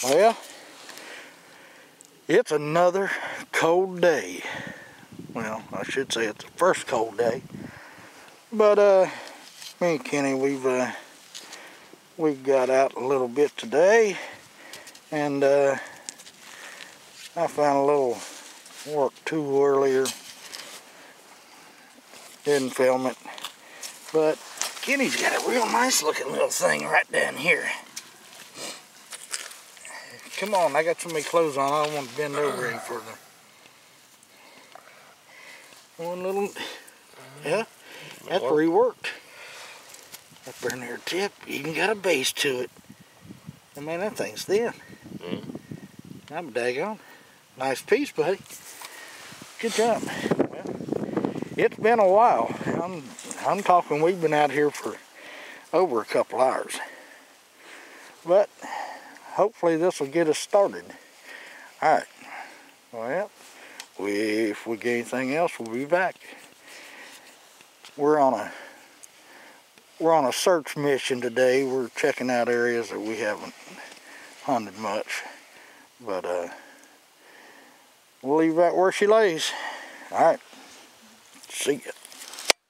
Well, it's another cold day. Well, I should say it's the first cold day. But me and Kenny, we've got out a little bit today, and I found a little work tool earlier. Didn't film it, but Kenny's got a real nice looking little thing right down here. Come on, I got so many clothes on, I don't want to bend over any further. One little, yeah, that's where he worked. Up there near the tip, even got a base to it. I mean, that thing's thin. I'm daggone. Nice piece, buddy. Good job. Well, it's been a while. I'm talking, we've been out here for over a couple hours. But hopefully this will get us started. All right. Well, if we get anything else, we'll be back. We're on a search mission today. We're checking out areas that we haven't hunted much. But we'll leave that where she lays. All right. See ya.